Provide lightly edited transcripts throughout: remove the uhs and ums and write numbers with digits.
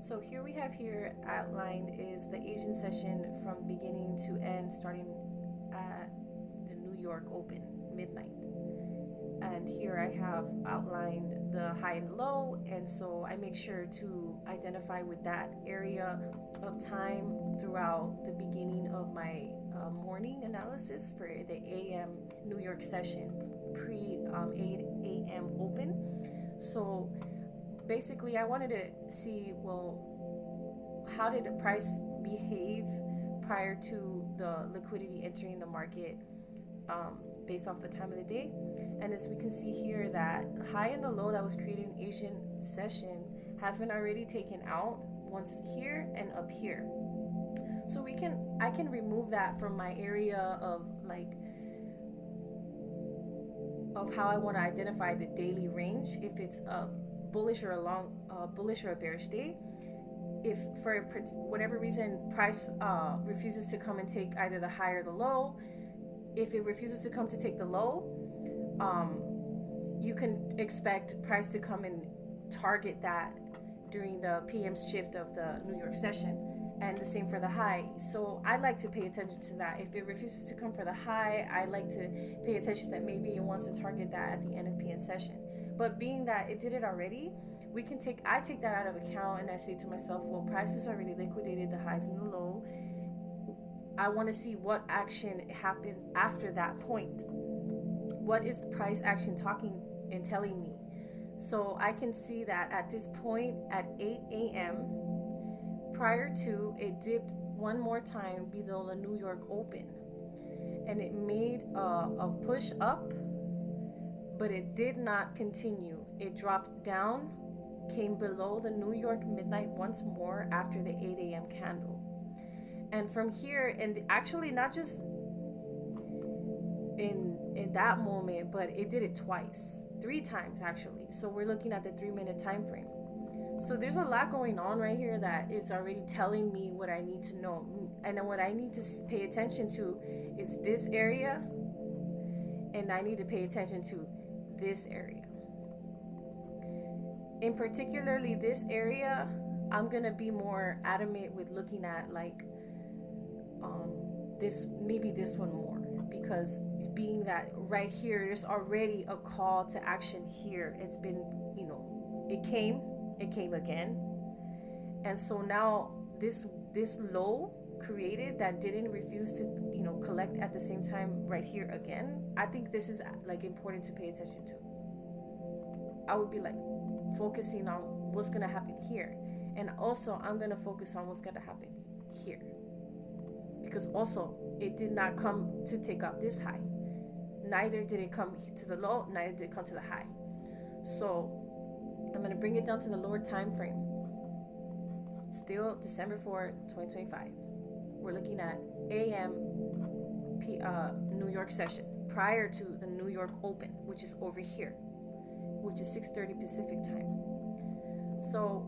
So here we have here outlined is the Asian session from beginning to end, starting at the New York Open, midnight. And here I have outlined the high and the low, and so I make sure to identify with that area of time throughout the beginning of my morning analysis for the AM New York session, pre 8 a.m. open. So basically I wanted to see, well, how did the price behave prior to the liquidity entering the market, based off the time of the day. And as we can see here, that high and the low that was created in Asian session have been already taken out, once here and up here. So I can remove that from my area of how I want to identify the daily range, if it's a bullish or a bearish day. If for whatever reason price refuses to come and take either the high or the low, if it refuses to come to take the low, you can expect price to come and target that during the PM shift of the New York session, and the same for the high. So I like to pay attention to that. If it refuses to come for the high, I like to pay attention that maybe it wants to target that at the end of PM session. But being that it did it already, I take that out of account, and I say to myself, well, price has already liquidated the highs and the low. I want to see what action happens after that point. What is the price action talking and telling me? So I can see that at this point at 8 a.m., prior to, it dipped one more time below the New York Open, and it made a push up, but it did not continue. It dropped down, came below the New York midnight once more after the 8 a.m. candle. And from here, and actually not just in that moment, but it did it three times actually. So we're looking at the 3-minute time frame. So there's a lot going on right here that is already telling me what I need to know. And then what I need to pay attention to is this area, and I need to pay attention to this area. In particularly this area, I'm gonna be more adamant with looking at maybe this one more, because being that right here there's already a call to action here. It's been, it came again, and so now this low created that didn't refuse to collect at the same time right here again. I think this is important to pay attention to. I would be focusing on what's gonna happen here, and also I'm gonna focus on what's gonna happen here, because also it did not come to take out this high, neither did it come to the low, neither did it come to the high. So I'm going to bring it down to the lower time frame. Still December 4, 2025. We're looking at AM New York session prior to the New York Open, which is over here, which is 6:30 Pacific time. So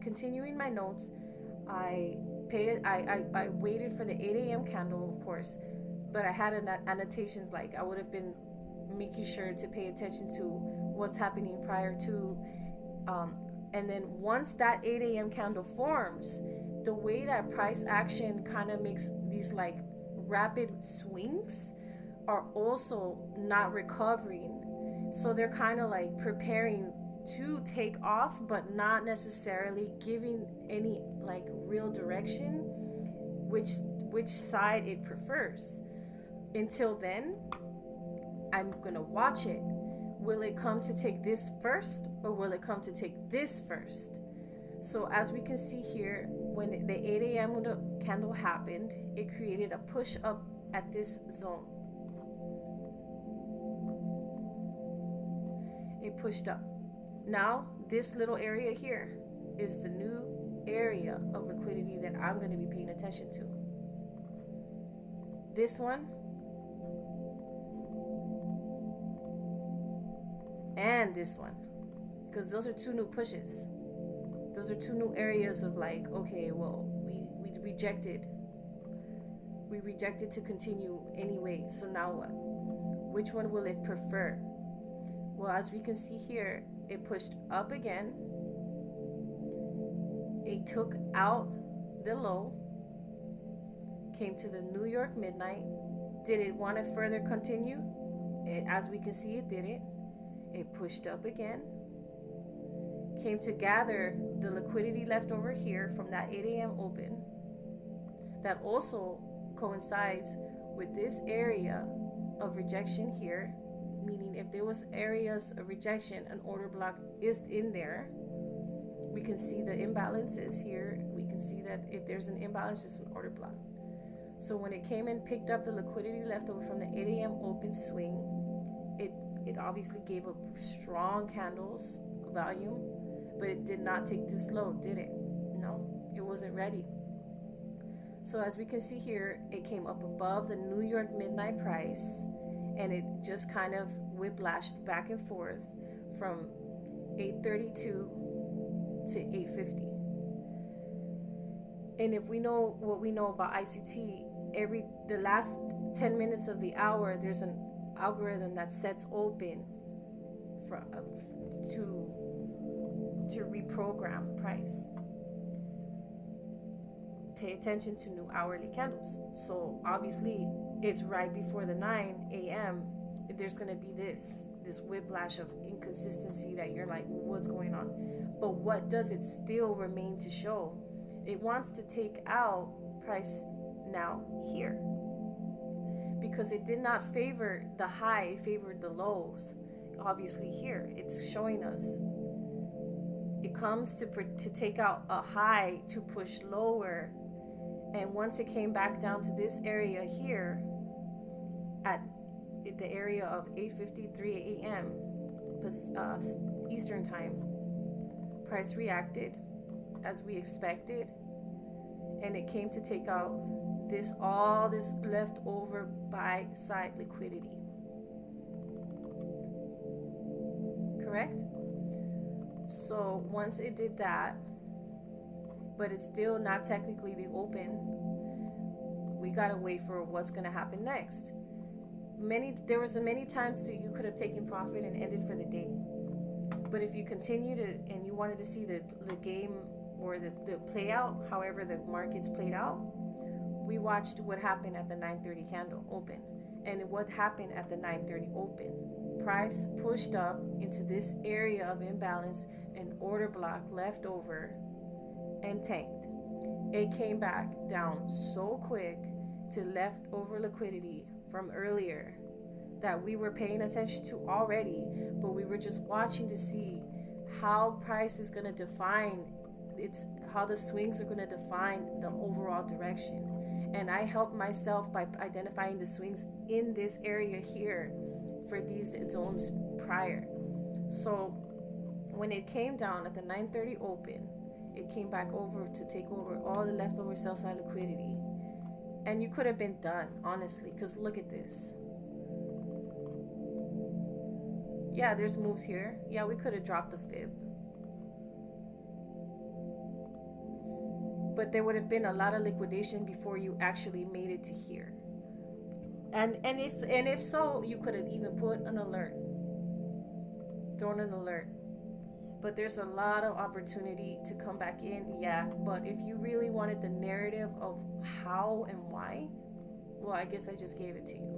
continuing my notes, I waited for the 8 a.m. candle, of course, but I had annotations I would have been making sure to pay attention to what's happening prior to, and then once that 8 a.m. candle forms, the way that price action kind of makes these rapid swings are also not recovering. So they're kind of preparing to take off, but not necessarily giving any real direction which side it prefers. Until then, I'm gonna watch it. Will it come to take this first, or will it come to take this first? So as we can see here, when the 8 a.m. candle happened, it created a push up at this zone. It pushed up. Now this little area here is the new area of liquidity that I'm going to be paying attention to. This one and this one, because those are two new pushes. Those are two new areas of okay, well, we rejected to continue anyway, so now what? Which one will it prefer? Well, as we can see here, it pushed up again, it took out the low, came to the New York midnight. Did it want to further continue? As we can see, it didn't. It pushed up again, came to gather the liquidity left over here from that 8 a.m. open. That also coincides with this area of rejection here, meaning if there was areas of rejection, an order block is in there. We can see the imbalances here. We can see that if there's an imbalance, it's an order block. So when it came and picked up the liquidity left over from the 8 a.m. open swing, it obviously gave up strong candles volume, but it did not take this low, did it? No, it wasn't ready. So as we can see here, it came up above the New York midnight price, and it just kind of whiplashed back and forth from 832 to 850. And if we know what we know about ICT, the last 10 minutes of the hour, there's an algorithm that sets open to reprogram price. Pay attention to new hourly candles. So obviously it's right before the 9 a.m. There's going to be this whiplash of inconsistency that you're like, what's going on? But what does it still remain to show? It wants to take out price now here, because it did not favor the high, it favored the lows. Obviously here it's showing us it comes to take out a high to push lower. And once it came back down to this area here at the area of 8:53 a.m. Eastern time, price reacted as we expected, and it came to take out all this leftover buy side liquidity. Correct? So once it did that, but it's still not technically the open, we gotta wait for what's gonna happen next. There was many times that you could have taken profit and ended for the day. But if you continued and you wanted to see the game or the play out, however the markets played out, we watched what happened at the 9:30 candle open. And what happened at the 9:30 open? Price pushed up into this area of imbalance, an order block left over, and tanked. It came back down so quick to leftover liquidity from earlier that we were paying attention to already, but we were just watching to see how price is going to define how the swings are going to define the overall direction. And I helped myself by identifying the swings in this area here for these zones prior. So when it came down at the 9:30 open, it came back over to take over all the leftover sell side liquidity. And you could have been done, honestly, because look at this. Yeah, there's moves here. Yeah, we could have dropped the fib. But there would have been a lot of liquidation before you actually made it to here. And if so, you could have even put an alert, thrown an alert. But there's a lot of opportunity to come back in, yeah. But if you really wanted the narrative of how and why, well, I guess I just gave it to you.